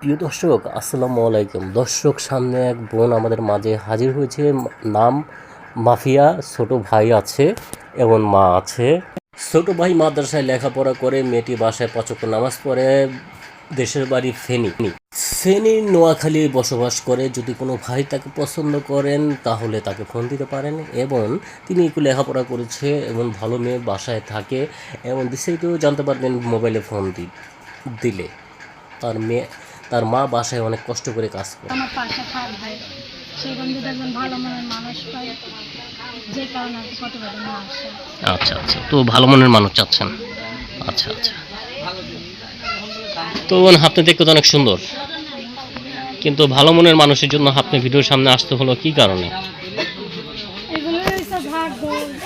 প্রিয় দর্শক, আসসালামু আলাইকুম। দর্শক, সামনে এক বোন আমাদের মাঝে হাজির হয়েছে। নাম মাফিয়া। ছোট ভাই আছে এবং মা আছে। ছোট ভাই মাদ্রাসায় লেখাপড়া করে, মেয়েটি বাসায় ৫ ওয়াক্ত নামাজ পড়ে। দেশের বাড়ি ফেনী নোয়াখালী বসবাস করে। যদি কোনো ভাই তাকে পছন্দ করেন তাহলে তাকে ফোন দিতে পারেন। এবং তিনি একটু লেখাপড়া করেছে এবং ভালো মেয়ে বাসায় থাকে এবং বিস্তারিত জানতে পারবেন মোবাইলে ফোন দিলে। তার মা বাসায় অনেক কষ্ট করে কাজ করে। আমার পাশে থাকবে, সেরকম যদি একজন ভালো মনের মানুষ পাই, যে কারণে আর কি প্রতিবেদন আসে। আচ্ছা আচ্ছা, তো ভালো মনের মানুষ চাচ্ছেন। আচ্ছা আচ্ছা, তো আপনি দেখতে তো অনেক সুন্দর, কিন্তু ভালো মনের মানুষের জন্য আপনি ভিডিওর সামনে আসতে হলো কি কারণে? এগুলো হচ্ছে ভাগ্য।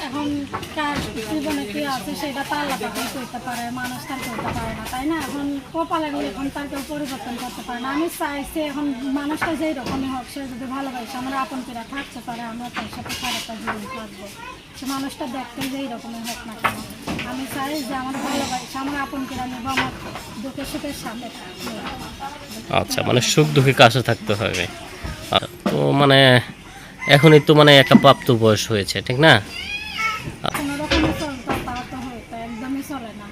এখন কার জীবনে কি আছে সেটা তো আল্লাহ তাকেই করতে পারে, মানুষ তার করতে পারে না, তাই না? এখন কপালের এখন তার কেউ পরিবর্তন করতে পারে না। আমি চাইছি এখন মানুষটা যেই রকমই হোক, সে যদি ভালোবাসে আমার আপন করে থাকতে পারে, আমরা তার সাথে সারাটা জীবন থাকবো। সে মানুষটা দেখতে যেই রকমই হোক না কেন, আমি চাই যে আমার ভালোবাসে আমার আপন করে নেবো, আমার দুঃখের সুখের সামনে থাকবে। আচ্ছা, মানে সুখ দুঃখে কাছে থাকতে হবে। তো মানে এখনই তো মানে একটা প্রাপ্ত বয়স হয়েছে, ঠিক না? কোনো রকমই চলতো, তা তো হয়তো একদমই চলে না।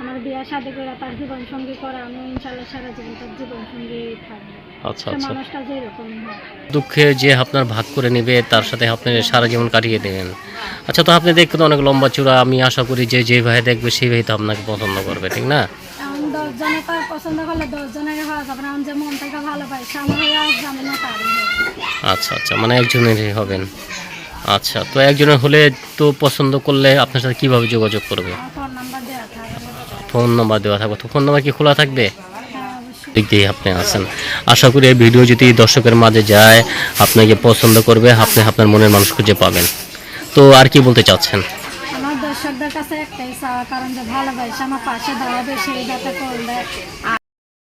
আমার বিয়ে শাদী করে তার জীবন সঙ্গী করে, আমি ইনশাল্লাহ সারা জীবন তার জীবন সঙ্গী থাকবো। আচ্ছা সে আচ্ছা, মানুষটা যেরকমই হয়। দুঃখে যে আপনার ভাগ করে নেবে তার সাথে আপনি সারা জীবন কাটিয়ে দেবেন। আচ্ছা, তো আপনি দেখতে তো অনেক লম্বা চূড়া। আমি আশা করি যে ভাই দেখবে সেই ভাই তো আপনাকে পছন্দ করবে, ঠিক না? এখন 10 জনে তার পছন্দ করলে 10 জনের হওয়া যাবে না। এখন যে মন থেকে ভালোবাসে আমার হয়ে আসবে, আমি না তারই হবে। আচ্ছা আচ্ছা, মানে একজনেরই হবেন। আচ্ছা, তো একজনের হলে তো পছন্দ করলে আপনার সাথে কিভাবে যোগাযোগ করবে? আমার ফোন নাম্বার দেওয়া থাকবে। ফোন নাম্বার দেওয়া থাকবে। তো ফোন নাম্বার কি খোলা থাকবে? হ্যাঁ, অবশ্যই। দিক দিয়ে আপনি আছেন। আশা করি এই ভিডিও যদি দর্শকের মাঝে যায়, আপনাকে পছন্দ করবে, আপনি আপনার মনের মানুষ খুঁজে পাবেন। তো আর কি বলতে চাচ্ছেন? আমার দর্শকদের কাছে একটাই চাওয়া, কারণ যে ভালোবাসে আমার পাশে দাঁড়াবে, সেই যাতে করলে